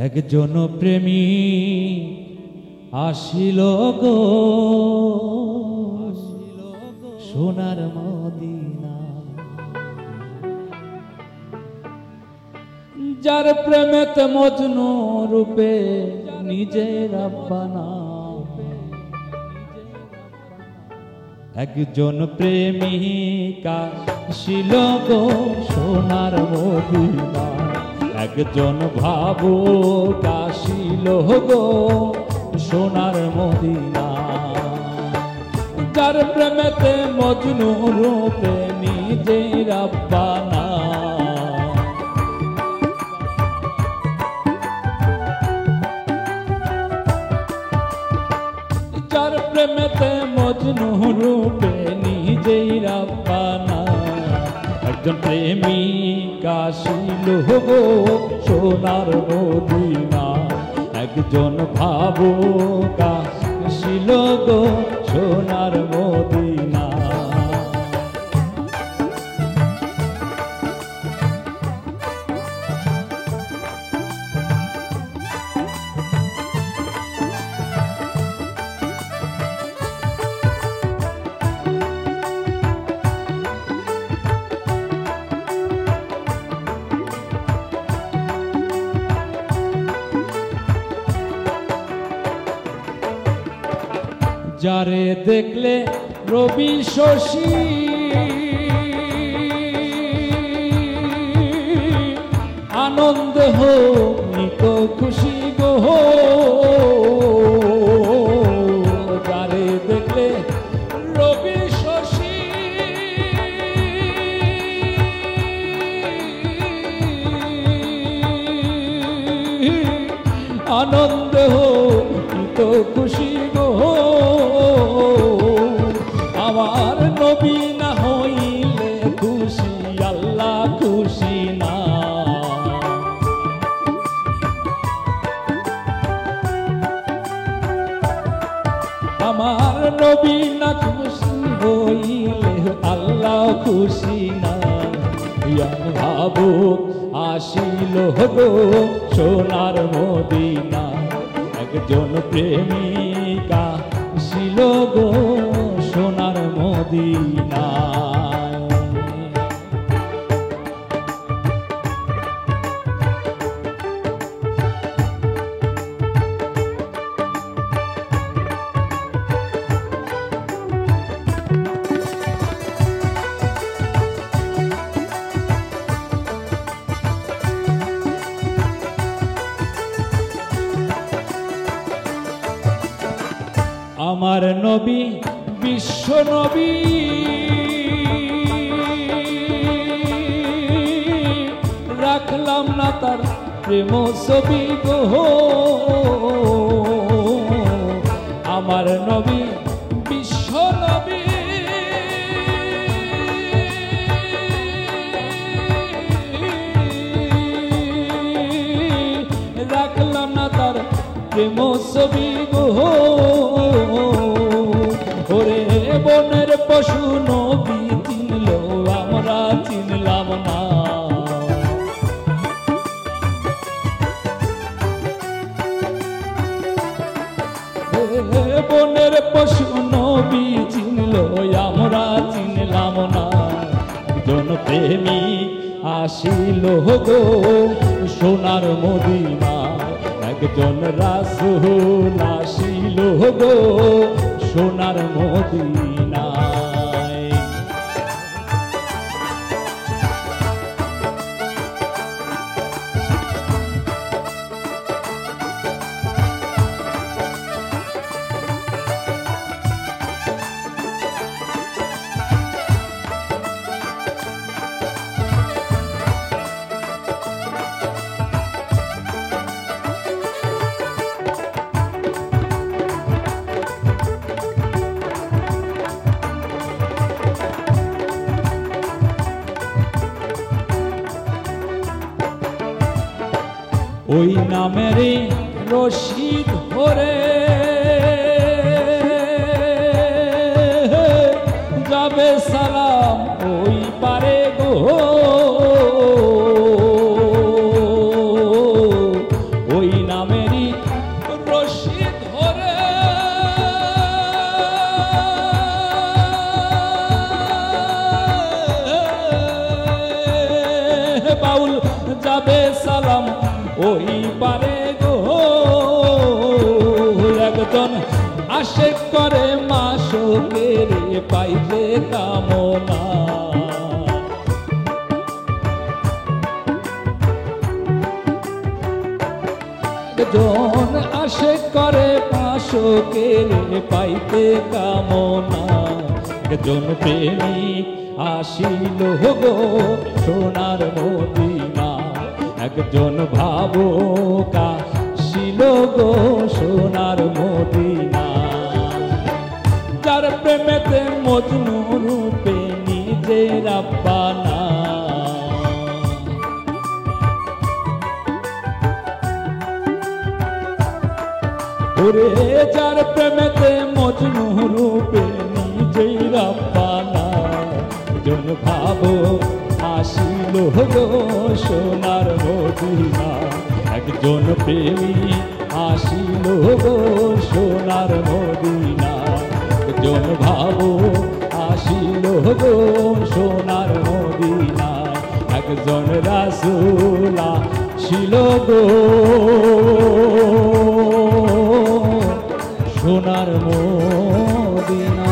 একজন প্রেমী আসিল গো সোনার মদিনা, যার প্রেমেতে মজনু রূপে নিজের আব্বানা। একজন প্রেমিকা আসিল গো সোনার মদিনা, একজন ভাবুক আসিল গো সোনার মদিনা, যার প্রেমেতে মজনু রূপে নিজের আব্বানা। যার প্রেমেতে মজনু রূপে নিজেই রাব্বানা, একজন প্রেমিক আসিল গো সোনার মদিনা, একজন ভাবুক আসিল গো সোনার মদিনা। যারে দেখলে রবি শশী আনন্দ নিত খুশি গো, যারে দেখলে রবি শশী আনন্দ নিত খুশি গো, আমার নবী না হইলে খুশি আল্লাহ খুশি না। আমার নবী না খুশি হইলে আল্লাহ খুশি না। ভাবুক আসিল গো সোনার মদিনা, একজন প্রেমিকা আসিল গো সোনার মদিনা। আমার নবী বিশ্ব নবী, রাখলাম না তার প্রেম ছবি গো, আমার নবী বিশ্ব নবী, রাখলাম না তার প্রেম ছবি গো। ওরে বনের পশু নবী চিনল আমরা চিনলাম না, বনের পশু নবী চিনল আমরা চিনলাম না। একজন প্রেমিক আসিল গো সোনার মদিনা, একজন রাসূল আসিল গো সোনার মদিনায়। ওই নামের রশি ধরে যাবে সালাম ওই পারে গো, ওই যাবে সালাম ওই পারে গো। একজন আশেক করে মাশোকের পাইবে কামনা। একজন আশেক করে মাশোকের পাইতে কামনা। একজন প্রেমিক আসিল গো সোনার মদিনা। একজন ভাবুক আসিল গো সোনার মদিনা। যার প্রেমেতে মজনু রূপে নিজের রাব্বানা। ওরে যার প্রেমেতে মজনু রূপে নিজেই রাব্বানা। একজন ভাবো আসিল গো সোনার মদিনা। একজন প্রেমী আসিল গো সোনার মদিনা। একজন ভাবো আসিল গো সোনার মদিনা। একজন রাসূল আসিল গো সোনার মদিনা।